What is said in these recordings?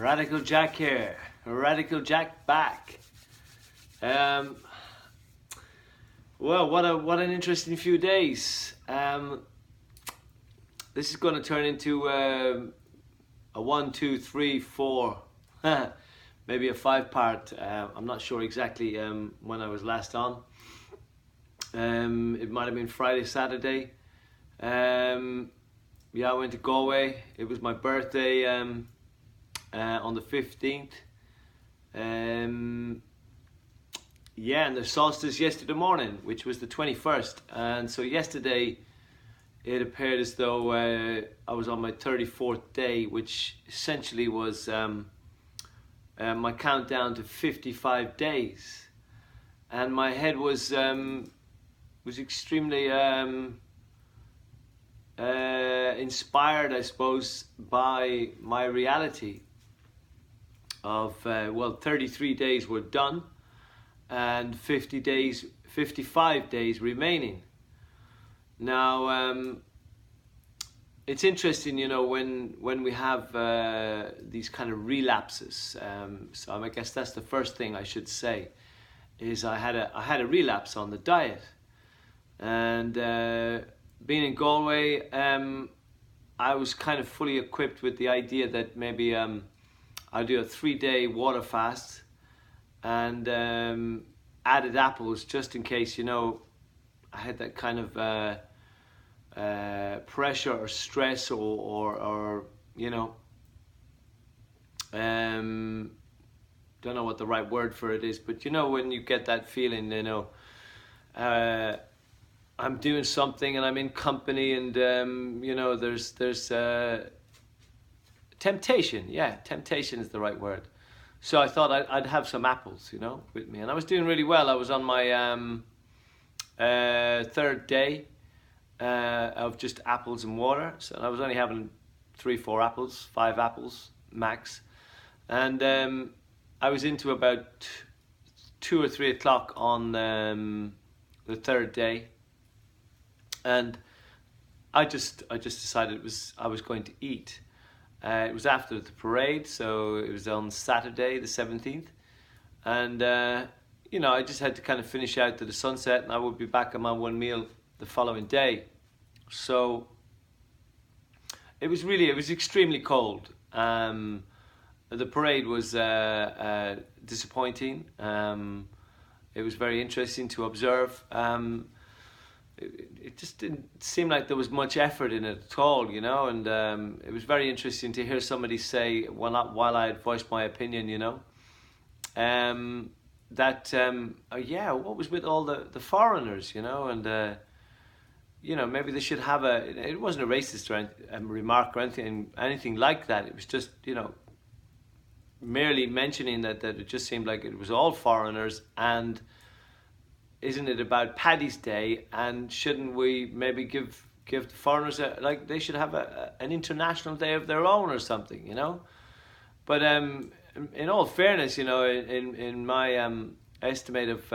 Radical Jack here. Radical Jack back. Well, what an interesting few days. This is going to turn into a 1, 2, 3, 4, maybe a 5-part. I'm not sure exactly when I was last on. It might have been Friday, Saturday. Yeah, I went to Galway. It was my birthday on the 15th. Yeah, and the solstice yesterday morning, which was the 21st. And so yesterday, it appeared as though I was on my 34th day, which essentially was my countdown to 55 days. And my head was extremely inspired, I suppose, by my reality of 33 days were done and 55 days remaining. Now it's interesting, you know, when we have these kind of relapses. So I guess that's the first thing I should say, is I had a relapse on the diet. And being in Galway, I was kind of fully equipped with the idea that maybe I'll do a 3-day water fast and added apples just in case, you know, I had that kind of pressure or stress or you know, don't know what the right word for it is, but you know, when you get that feeling, you know, I'm doing something and I'm in company and you know, there's temptation. Yeah, temptation is the right word. So I thought I'd have some apples, you know, with me, and I was doing really well. I was on my 3rd day of just apples and water, so I was only having 3, 4 apples, 5 apples max, and I was into about 2 or 3 o'clock on the 3rd day. And I just decided I was going to eat. It was after the parade, so it was on Saturday the 17th, and you know, I just had to kind of finish out to the sunset, and I would be back on my one meal the following day. So it was extremely cold. The parade was disappointing. It was very interesting to observe. It just didn't seem like there was much effort in it at all, you know, and it was very interesting to hear somebody say, while I had voiced my opinion, you know, that, yeah, what was with all the foreigners, you know, and, you know, maybe they should have it wasn't a racist or remark or anything like that. It was just, you know, merely mentioning that it just seemed like it was all foreigners, and isn't it about Paddy's Day, and shouldn't we maybe give the foreigners like they should have an international day of their own or something, you know? But in all fairness, you know, in my estimate of,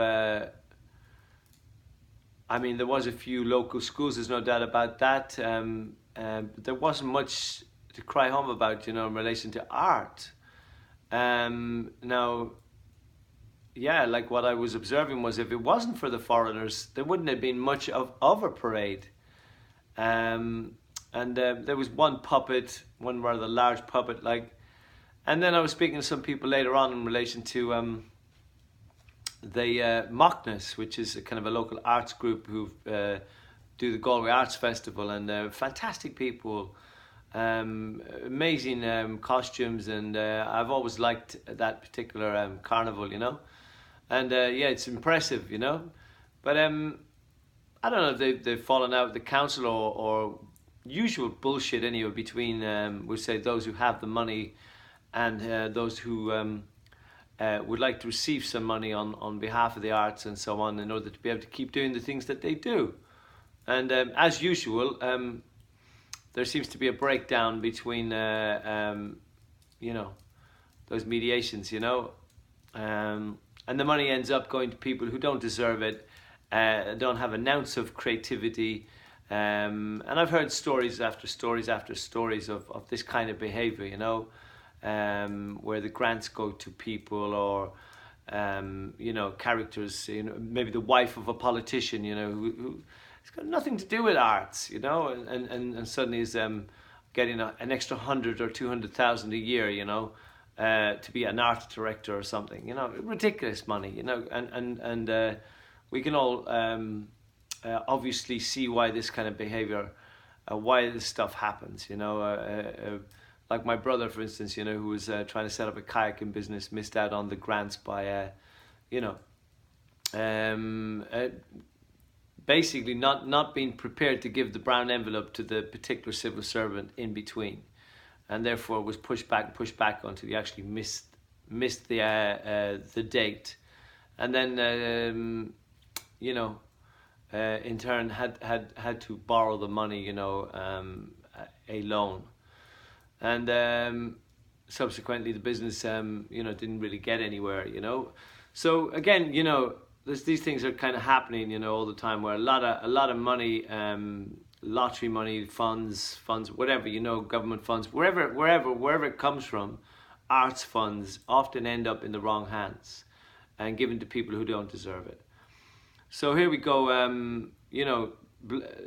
I mean, there was a few local schools, there's no doubt about that, but there wasn't much to cry home about, you know, in relation to art. Now, yeah, like what I was observing was, if it wasn't for the foreigners, there wouldn't have been much of a parade. And there was one rather large puppet, like, and then I was speaking to some people later on in relation to the Mockness, which is a kind of a local arts group who do the Galway Arts Festival, and fantastic people, amazing costumes, and I've always liked that particular carnival, you know. And yeah, it's impressive, you know. But I don't know if they've fallen out with the council or usual bullshit anyway between, we'll say, those who have the money and those who would like to receive some money on behalf of the arts and so on, in order to be able to keep doing the things that they do. And as usual, there seems to be a breakdown between, you know, those mediations, you know. And the money ends up going to people who don't deserve it, don't have an ounce of creativity. And I've heard stories after stories after stories of this kind of behavior, you know. where the grants go to people, or characters, maybe the wife of a politician, who it's got nothing to do with arts, and suddenly is getting an extra 100 or 200,000 a year, to be an art director or something, ridiculous money, and we can all obviously see why this kind of behavior, why this stuff happens, like my brother, for instance, who was trying to set up a kayaking business, missed out on the grants by, basically not being prepared to give the brown envelope to the particular civil servant in between, and therefore was pushed back until he actually missed the date, and then in turn had to borrow the money, a loan. And subsequently, the business, didn't really get anywhere, So again, these things are kind of happening, all the time, where a lot of money, lottery money, funds, whatever, government funds, wherever it comes from, arts funds often end up in the wrong hands and given to people who don't deserve it. So here we go.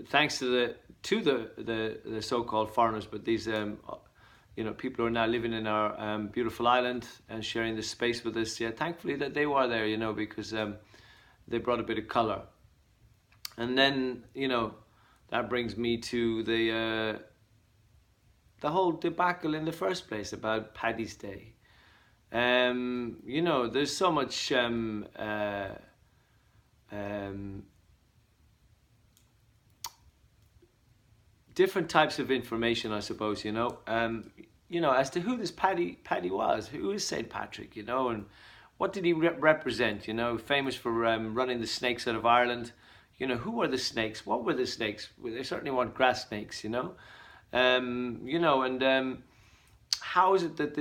Thanks to the so-called foreigners, but these people who are now living in our beautiful island and sharing this space with us. Yeah, thankfully that they were there, because they brought a bit of color. And then that brings me to the whole debacle in the first place about Paddy's Day. There's so much different types of information, I suppose, as to who this Paddy was, who is St. Patrick, and what did he represent, famous for running the snakes out of Ireland. Who were the snakes? What were the snakes? Well, they certainly weren't grass snakes, and how is it that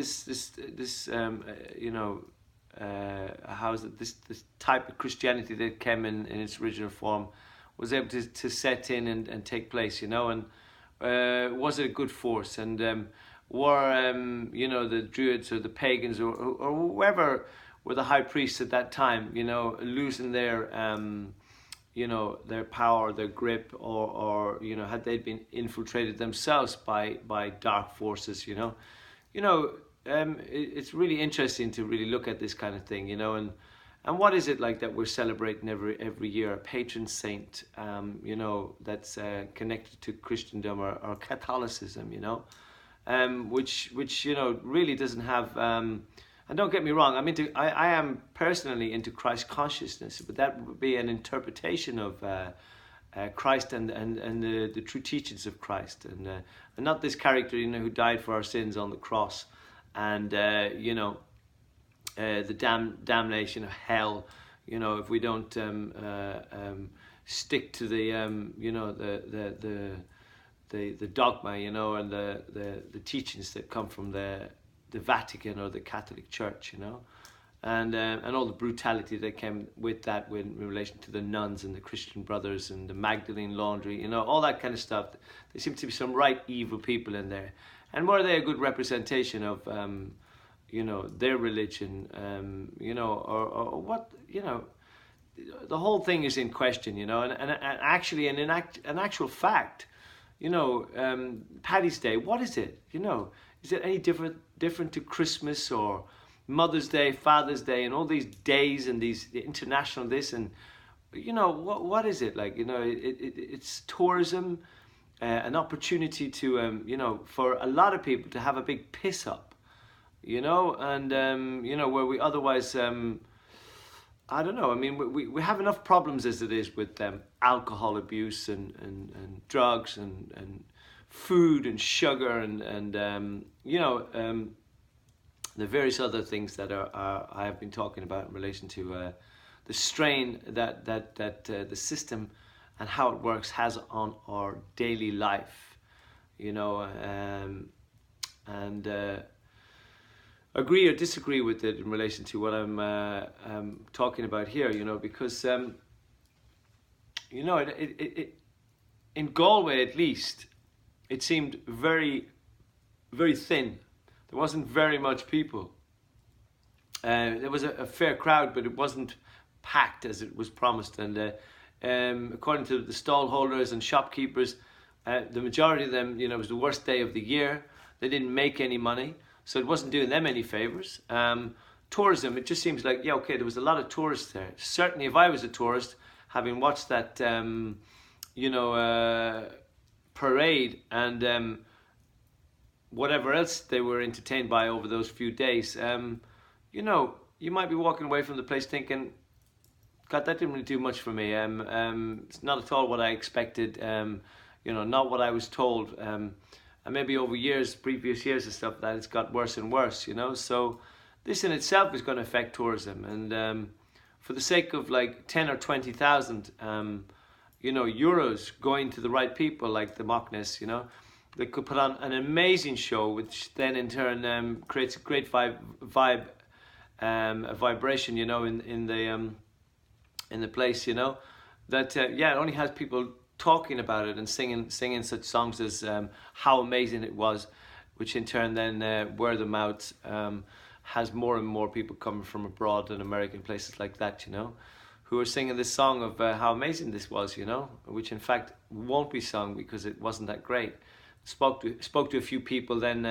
how is it this type of Christianity that came in its original form was able to set in and take place, and was it a good force? And were the Druids or the pagans or whoever were the high priests at that time, losing their their power, their grip, or had they been infiltrated themselves by dark forces? It's really interesting to really look at this kind of thing, and what is it like that we're celebrating every year? A patron saint, that's connected to Christendom or Catholicism, which really doesn't have. And don't get me wrong, I am personally into Christ consciousness, but that would be an interpretation of Christ and the true teachings of Christ, and not this character, who died for our sins on the cross, and the damnation of hell, if we don't stick to the the dogma, and the teachings that come from the Vatican or the Catholic Church, and all the brutality that came with that, in relation to the nuns and the Christian Brothers and the Magdalene Laundry, all that kind of stuff. There seems to be some right evil people in there, and were they a good representation of their religion, or what, the whole thing is in question, and actually, in actual fact, Paddy's Day, what is it? Is it any different to Christmas or Mother's Day, Father's Day, and all these days and these international this, and what is it like? It's tourism, an opportunity to for a lot of people to have a big piss up, and where we otherwise I don't know. We have enough problems as it is with alcohol abuse and drugs and food and sugar and the various other things that I have been talking about in relation to the strain that the system and how it works has on our daily life, and agree or disagree with it in relation to what I'm talking about here, because it in Galway at least, it seemed very, very thin. there wasn't very much people. There was a fair crowd, but it wasn't packed as it was promised. And according to the stall holders and shopkeepers, the majority of them, it was the worst day of the year. They didn't make any money, so it wasn't doing them any favors. Tourism, it just seems like, yeah, okay, there was a lot of tourists there. Certainly, if I was a tourist, having watched that, parade and whatever else they were entertained by over those few days, you might be walking away from the place thinking, God, that didn't really do much for me. It's not at all what I expected. Not what I was told. And maybe over previous years and stuff, that it's got worse and worse. So this in itself is going to affect tourism, and for the sake of like 10 or 20,000, euros going to the right people, like the Mockness, they could put on an amazing show, which then in turn creates a great vibe, a vibration, in the place, that it only has people talking about it and singing such songs as how amazing it was, which in turn then word of mouth has more and more people coming from abroad and American places like that, who are singing this song of how amazing this was, which in fact won't be sung because it wasn't that great. Spoke to a few people then,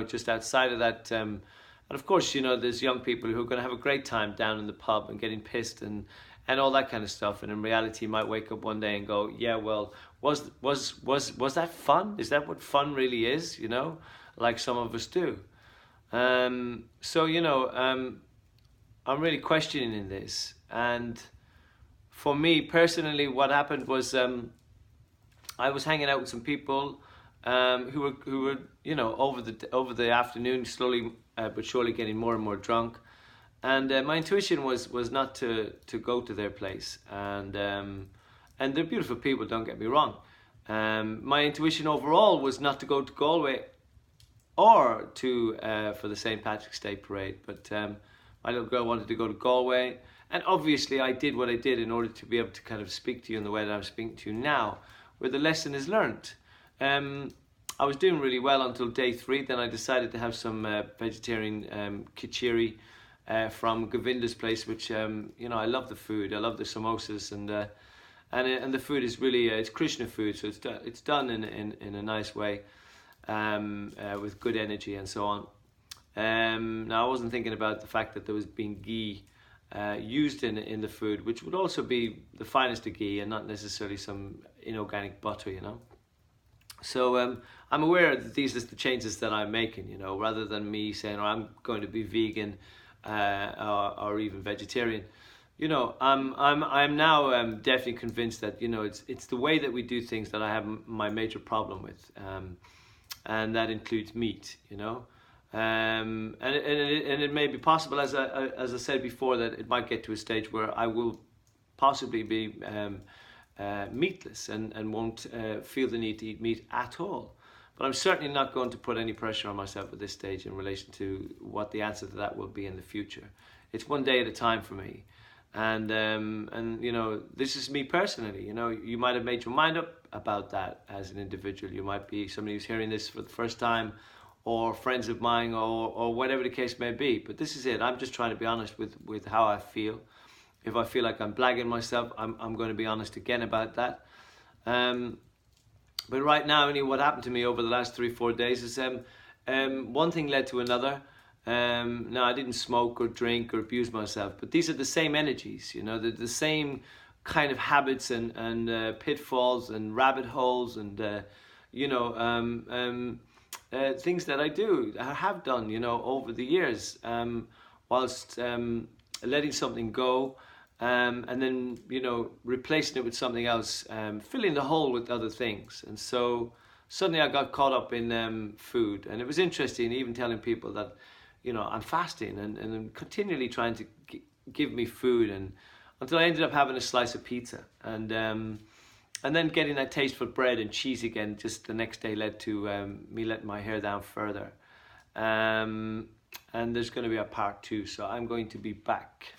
just outside of that, and of course, there's young people who are going to have a great time down in the pub and getting pissed and all that kind of stuff. And in reality, you might wake up one day and go, yeah, well, was that fun? Is that what fun really is? Like some of us do. I'm really questioning this. And for me personally, what happened was I was hanging out with some people who were over the afternoon, slowly but surely getting more and more drunk. And my intuition was not to go to their place. And they're beautiful people, don't get me wrong. My intuition overall was not to go to Galway or for the St. Patrick's Day parade. But my little girl wanted to go to Galway. And obviously I did what I did in order to be able to kind of speak to you in the way that I'm speaking to you now, where the lesson is learned. I was doing really well until day 3. Then I decided to have some vegetarian kichiri from Govinda's place, which I love the food. I love the samosas, and the food is really it's Krishna food, so it's done in a nice way, with good energy and so on. Now I wasn't thinking about the fact that there was being ghee used in the food, which would also be the finest of ghee and not necessarily some inorganic butter, So I'm aware that these are the changes that I'm making, rather than me saying, I'm going to be vegan or even vegetarian. I'm now definitely convinced that it's the way that we do things that I have my major problem with, and that includes meat. And it may be possible, as I said before, that it might get to a stage where I will possibly be meatless and won't feel the need to eat meat at all. But I'm certainly not going to put any pressure on myself at this stage in relation to what the answer to that will be in the future. It's one day at a time for me. And this is me personally. You might have made your mind up about that as an individual. You might be somebody who's hearing this for the first time, or friends of mine, or whatever the case may be. But this is it. I'm just trying to be honest with how I feel. If I feel like I'm blagging myself, I'm going to be honest again about that. But right now, what happened to me over the last 3-4 days is one thing led to another. Now, I didn't smoke or drink or abuse myself, but these are the same energies, the same kind of habits and pitfalls and rabbit holes and, things that I have done, over the years, whilst letting something go, and then replacing it with something else, filling the hole with other things. And so suddenly I got caught up in food, and it was interesting even telling people that I'm fasting and I'm continually trying to give me food, and until I ended up having a slice of pizza, and then getting that taste for bread and cheese again just the next day led to me letting my hair down further, and there's going to be a part 2, so I'm going to be back